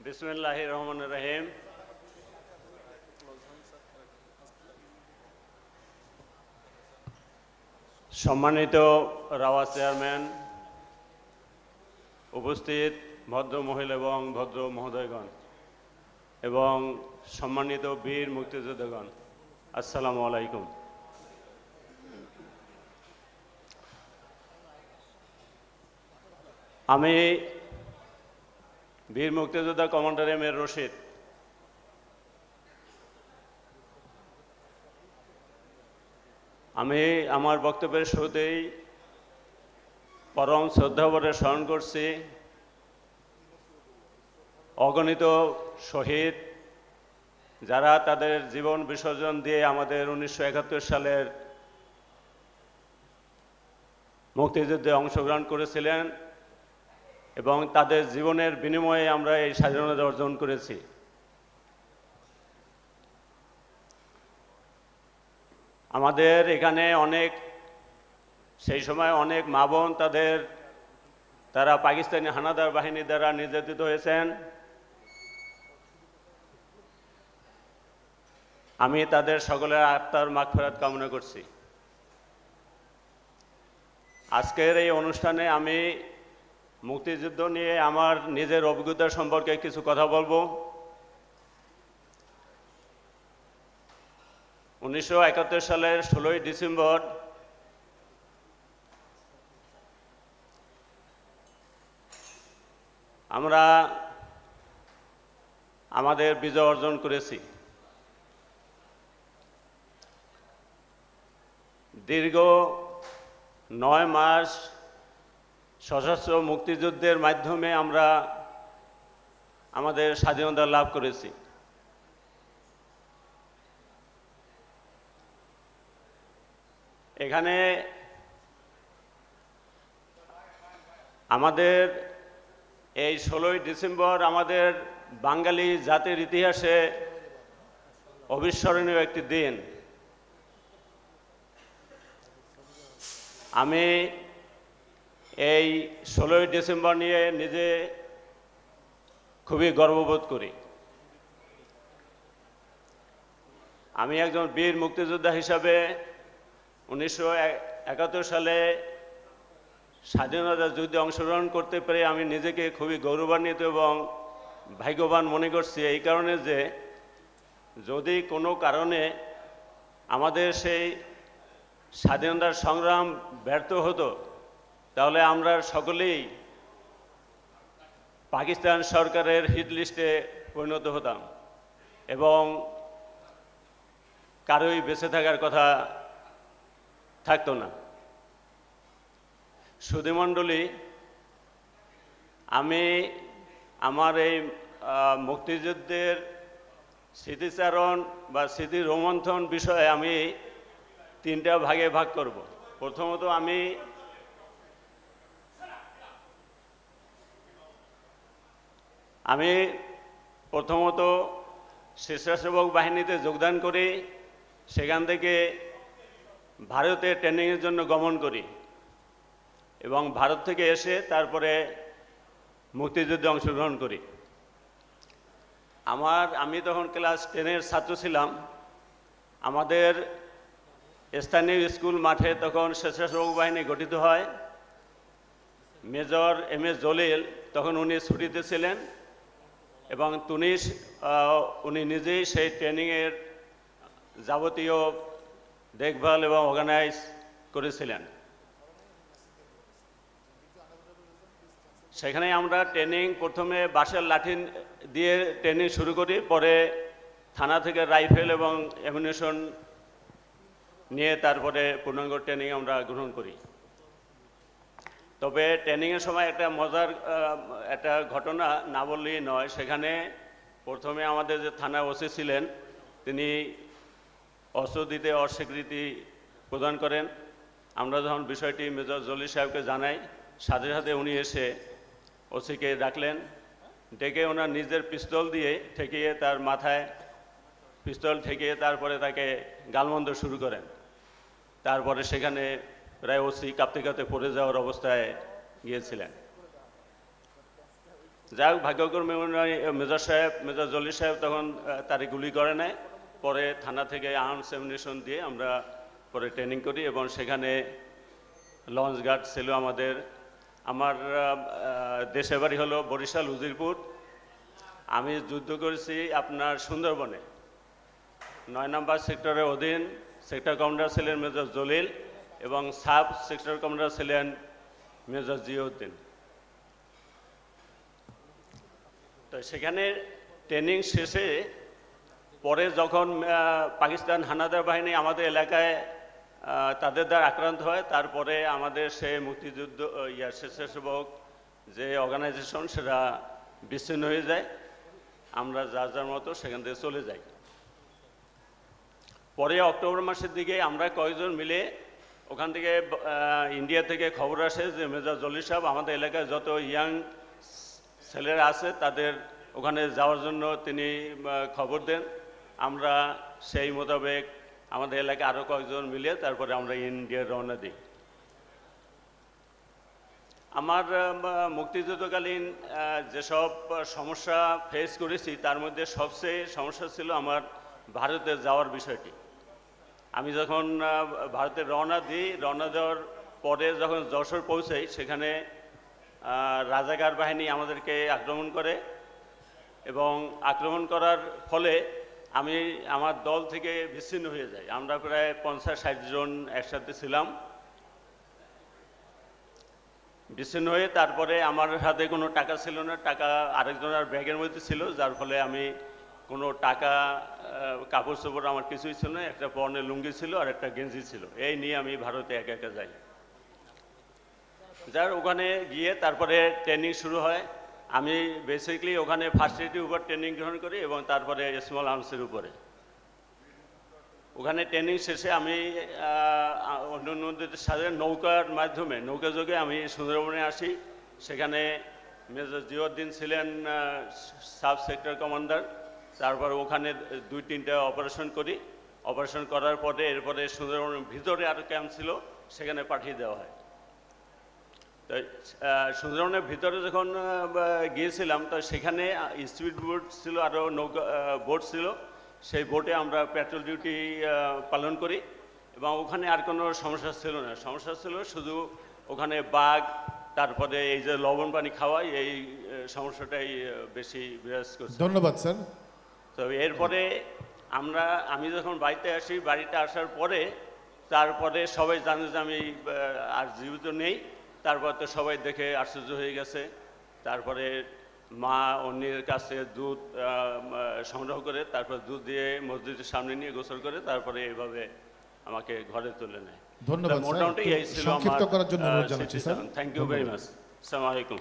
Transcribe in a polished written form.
বিসমিল্লাহির রহমানির রহিম। সম্মানিত রাওয়া চেয়ারম্যান, উপস্থিত ভদ্র মহিলা এবং ভদ্র মহোদয়গণ এবং সম্মানিত বীর মুক্তিযোদ্ধাগণ, আসসালামু আলাইকুম। আমি বীর মুক্তিযোদ্ধা কমান্ডার এম এ রশিদ। আমি আমার বক্তব্যের শুরুতেই পরম শ্রদ্ধাভরে স্মরণ করছি অগণিত শহীদ যারা তাদের জীবন বিসর্জন দিয়ে আমাদের 1971 সালের মুক্তিযুদ্ধে অংশগ্রহণ করেছিলেন এবং তাদের জীবনের বিনিময়ে আমরা এই স্বাধীনতা অর্জন করেছি। আমাদের এখানে সেই সময় অনেক মা বোন তারা পাকিস্তানি হানাদার বাহিনী দ্বারা নির্যাতিত হয়েছেন। আমি তাদের সকলের আত্মার মাগফিরাত কামনা করছি। আজকের এই অনুষ্ঠানে আমি মুক্তিযুদ্ধ নিয়ে আমার নিজের অভিজ্ঞতা সম্পর্কে কিছু কথা বলবো। 1971 সালের 16ই ডিসেম্বর আমরা আমাদের বিজয় অর্জন করেছি। দীর্ঘ 9 মাস সশস্ত্র মুক্তিযুদ্ধের মাধ্যমে আমরা আমাদের স্বাধীনতা লাভ করেছি। এখানে আমাদের এই 16ই ডিসেম্বর আমাদের বাঙালি জাতির ইতিহাসে অবিস্মরণীয় একটি দিন। আমি এই 16ই ডিসেম্বর নিয়ে নিজে খুবই গর্ববোধ করি। আমি একজন বীর মুক্তিযোদ্ধা হিসাবে 1971 সালে স্বাধীনতা যুদ্ধে অংশগ্রহণ করতে পেরে আমি নিজেকে খুবই গৌরবান্বিত এবং ভাগ্যবান মনে করছি। এই কারণে যে যদি কোনো কারণে আমাদের সেই স্বাধীনতার সংগ্রাম ব্যর্থ হতো তাহলে আমরা সকলেই পাকিস্তান সরকারের হিট লিস্টে পরিণত হতাম এবং কারোই বেঁচে থাকার কথা থাকতো না। সুধীমণ্ডলী, আমি আমার এই মুক্তিযুদ্ধের স্মৃতিচারণ বা স্মৃতি রোমন্থন বিষয়ে আমি 3টা ভাগে ভাগ করব। প্রথমত আমি স্বেচ্ছাসেবক বাহিনীতে যোগদান করি, সেখান থেকে ভারতে ট্রেনিংয়ের জন্য গমন করি এবং ভারত থেকে এসে তারপরে মুক্তিযুদ্ধে অংশগ্রহণ করি। আমি তখন ক্লাস 10-এর ছাত্র ছিলাম। আমাদের স্থানীয় স্কুল মাঠে তখন স্বেচ্ছাসেবক বাহিনী গঠিত হয়। মেজর এম এ জলিল তখন উনি ছুটিতে ছিলেন এবং উনি নিজেই সেই ট্রেনিংয়ের যাবতীয় দেখভাল এবং অর্গানাইজ করেছিলেন। সেখানে আমরা প্রথমে বাঁশের লাঠি দিয়ে ট্রেনিং শুরু করি, পরে থানা থেকে রাইফেল এবং অ্যামিউনিশন নিয়ে তারপরে পূর্ণাঙ্গ ট্রেনিং আমরা গ্রহণ করি। তবে ট্রেনিংয়ের সময় একটা মজার একটা ঘটনা না বললেই নয়। সেখানে প্রথমে আমাদের যে থানা ওসি ছিলেন তিনি অস্ত্র দিতে অস্বীকৃতি প্রদান করেন। আমরা যখন বিষয়টি মেজর জলিল সাহেবকে জানাই, সাথে সাথে উনি এসে ওসিকে ডাকলেন, ডেকে ওনার নিজের পিস্তল দিয়ে ঠেকিয়ে তার মাথায় পিস্তল ঠেকিয়ে তারপরে তাকে গালমন্দ শুরু করেন। তারপরে সেখানে প্রায় ওসি কাঁপতে কাঁপতে পড়ে যাওয়ার অবস্থায় গিয়েছিলেন। যাই হোক ভাগ্যক্রমে মেজর জলিল সাহেব তখন তারে গুলি করে নেয়। পরে থানা থেকে আর্মস এমিউনিশন দিয়ে আমরা পরে ট্রেনিং করি এবং সেখানে লঞ্চ গার্ড ছিল আমাদের। আমার দেশের বাড়ি হলো বরিশাল উজিরপুর। আমি যুদ্ধ করেছি আপনার সুন্দরবনে 9 নম্বর সেক্টরের অধীন। সেক্টর কমান্ডার ছিলেন মেজর জলিল এবং সাব সেক্টর কমান্ডার ছিলেন মেজর জিয়াউদ্দিন। তো সেখানে ট্রেনিং শেষে পরে যখন পাকিস্তান হানাদার বাহিনী আমাদের এলাকায় তাদের দ্বারা আক্রান্ত হয়, তারপরে আমাদের সে মুক্তিযুদ্ধ স্বেচ্ছাসেবক যে অর্গানাইজেশন সেটা বিচ্ছিন্ন হয়ে যায়। আমরা যার যার মতো সেখান থেকে চলে যাই। পরে অক্টোবর মাসের দিকে আমরা কয়েকজন মিলে ওখান থেকে ইন্ডিয়া থেকে খবর আসে যে মেজর জলিল সাহেব আমাদের এলাকায় যত ইয়াং ছেলেরা আছে তাদের ওখানে যাওয়ার জন্য তিনি খবর দেন। আমরা সেই মোতাবেক আমাদের এলাকায় আরও কয়েকজন মিলে তারপরে আমরা ইন্ডিয়া রওনা দিই। আমার মুক্তিযুদ্ধকালীন যেসব সমস্যা ফেস করেছি তার মধ্যে সবচেয়ে সমস্যা ছিল আমার ভারতে যাওয়ার বিষয়টি। আমি যখন ভারতে রওনা দেওয়ার পরে যখন যশোর পৌঁছাই, সেখানে রাজাকার বাহিনী আমাদেরকে আক্রমণ করে এবং আক্রমণ করার ফলে আমি আমার দল থেকে বিচ্ছিন্ন হয়ে যাই। আমরা প্রায় 50-60 জন একসাথে ছিলাম। বিচ্ছিন্ন হয়ে তারপরে আমার হাতে কোনো টাকা ছিল না, টাকা আরেকজনের ব্যাগের মধ্যে ছিল, যার ফলে আমি কোনো টাকা কাপড় চোপড় আমার কিছুই ছিল না। একটা পরনের লুঙ্গি ছিল আর একটা গেঞ্জি ছিল, এই নিয়ে আমি ভারতে একা একা যাই। যার ওখানে গিয়ে তারপরে ট্রেনিং শুরু হয়। আমি বেসিক্যালি ওখানে ফার্স্ট এডের উপর ট্রেনিং গ্রহণ করি এবং তারপরে স্মল আর্মসের উপরে। ওখানে ট্রেনিং শেষে আমি অন্যদের সাথে নৌকার মাধ্যমে নৌকাযোগে আমি সুন্দরবনে আসি। সেখানে মেজর জিয়াউদ্দিন ছিলেন সাব সেক্টর কমান্ডার। তারপর ওখানে 2-3টা অপারেশন করি। অপারেশন করার পরে এরপরে সুন্দরবনের ভিতরে আরও ক্যাম্প ছিল, সেখানে পাঠিয়ে দেওয়া হয়। তো সুন্দরবনের ভিতরে যখন গিয়েছিলাম, তো সেখানে স্পিড বোট ছিল, আরও নৌকা বোট ছিল। সেই বোটে আমরা পেট্রোল ডিউটি পালন করি এবং ওখানে আর কোনো সমস্যা ছিল না। সমস্যা ছিল শুধু ওখানে বাঘ, তারপরে এই যে লবণ পানি খাওয়া, এই সমস্যাটাই বেশি বিরাজ করছে। ধন্যবাদ স্যার। তো এরপরে আমি যখন বাড়িতে আসি, বাড়িতে আসার পরে তারপরে সবাই জানে যে আমি আর জীবিত নেই। তারপর তো সবাই দেখে আশ্চর্য হয়ে গেছে। তারপরে মা অন্যের কাছে দুধ সংগ্রহ করে তারপর দুধ দিয়ে মসজিদের সামনে নিয়ে গোসল করে তারপরে এইভাবে আমাকে ঘরে তুলে নেয়। ধন্যবাদ। মোটামুটি এই ছিল আমার। সংক্ষিপ্ত করার জন্য অনুরোধ জানাচ্ছি sir. Thank you very much. আসসালামু আলাইকুম।